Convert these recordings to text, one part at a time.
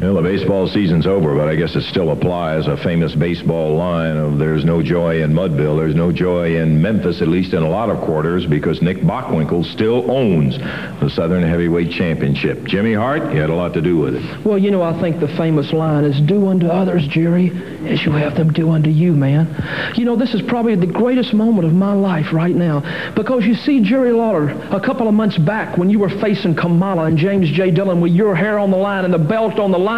Well, the baseball season's over, but I guess it still applies. A famous baseball line of "There's no joy in Mudville, there's no joy in Memphis," at least in a lot of quarters, because Nick Bockwinkel still owns the Southern Heavyweight Championship. Jimmy Hart, you had a lot to do with it. Well, you know, I think the famous line is, "Do unto others, Jerry, as you have them do unto you," man. You know, this is probably the greatest moment of my life right now, because you see, Jerry Lawler, a couple of months back when you were facing Kamala and James J. Dillon with your hair on the line and the belt on the line,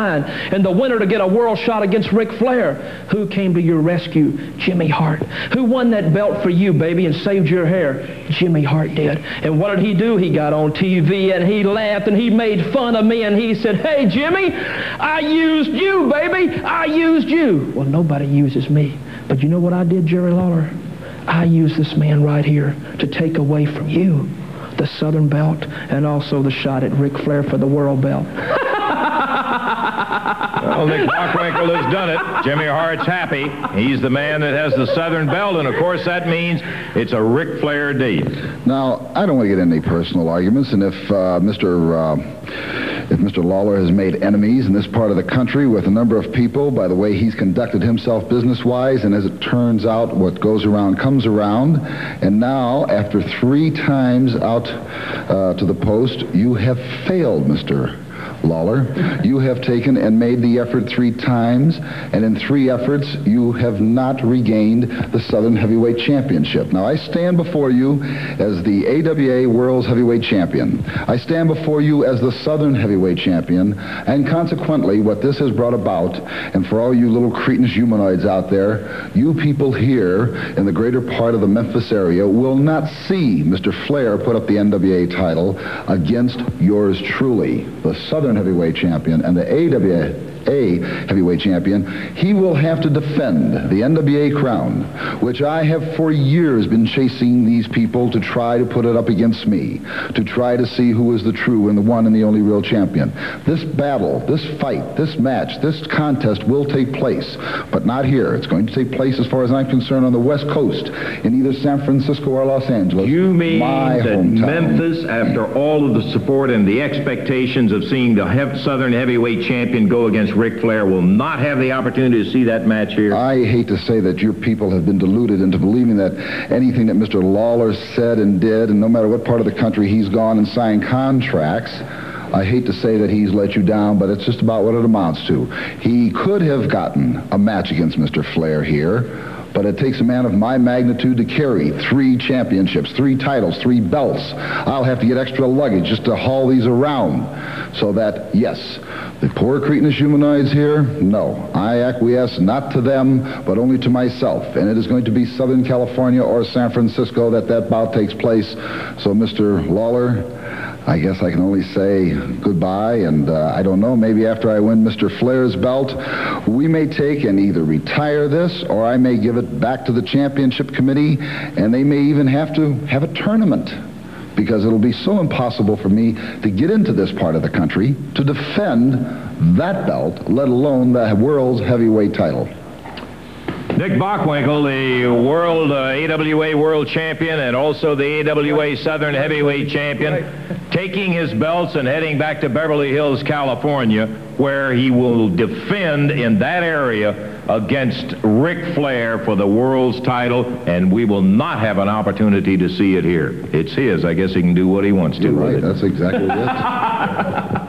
and the winner to get a world shot against Ric Flair, who came to your rescue? Jimmy Hart. Who won that belt for you, baby, and saved your hair? Jimmy Hart did. And what did he do? He got on TV and he laughed and he made fun of me and he said, "Hey, Jimmy, I used you, baby. I used you." Well, nobody uses me. But you know what I did, Jerry Lawler? I used this man right here to take away from you the Southern belt and also the shot at Ric Flair for the world belt. Well, Nick Bockwinkel has done it. Jimmy Hart's happy. He's the man that has the Southern belt, and of course that means it's a Ric Flair date. Now, I don't want to get into any personal arguments, and if Mr. Lawler has made enemies in this part of the country with a number of people by the way he's conducted himself business-wise, and as it turns out, what goes around comes around, and now, after 3 times out to the post, you have failed, Mr. Lawler. You have taken and made the effort 3 times, and in 3 efforts, you have not regained the Southern Heavyweight Championship. Now, I stand before you as the AWA World's Heavyweight Champion. I stand before you as the Southern Heavyweight Champion, and consequently, what this has brought about, and for all you little cretinous humanoids out there, you people here in the greater part of the Memphis area will not see Mr. Flair put up the NWA title against yours truly, the Southern Heavyweight Champion and the AWA Heavyweight Champion. He will have to defend the NWA crown, which I have for years been chasing these people to try to put it up against me, to try to see who is the true and the one and the only real champion. This battle, this fight, this match, this contest will take place, but not here. It's going to take place, as far as I'm concerned, on the West Coast, in either San Francisco or Los Angeles. You mean my that hometown. Memphis, after all of the support and the expectations of seeing the Southern Heavyweight Champion go against Ric Flair, will not have the opportunity to see that match here? I hate to say that your people have been deluded into believing that anything that Mr. Lawler said and did, and no matter what part of the country he's gone and signed contracts, I hate to say that he's let you down, but it's just about what it amounts to. He could have gotten a match against Mr. Flair here, but it takes a man of my magnitude to carry 3 championships, 3 titles, 3 belts. I'll have to get extra luggage just to haul these around. So that, yes, the poor cretinous humanoids here, no. I acquiesce not to them, but only to myself. And it is going to be Southern California or San Francisco that bout takes place. So, Mr. Lawler, I guess I can only say goodbye, and I don't know, maybe after I win Mr. Flair's belt, we may take and either retire this, or I may give it back to the championship committee, and they may even have to have a tournament, because it'll be so impossible for me to get into this part of the country to defend that belt, let alone the world's heavyweight title. Nick Bockwinkel, the AWA World Champion and also the AWA Southern Heavyweight Champion, taking his belts and heading back to Beverly Hills, California, where he will defend in that area against Ric Flair for the world's title, and we will not have an opportunity to see it here. It's his. I guess he can do what he wants to. You're right. That's exactly it.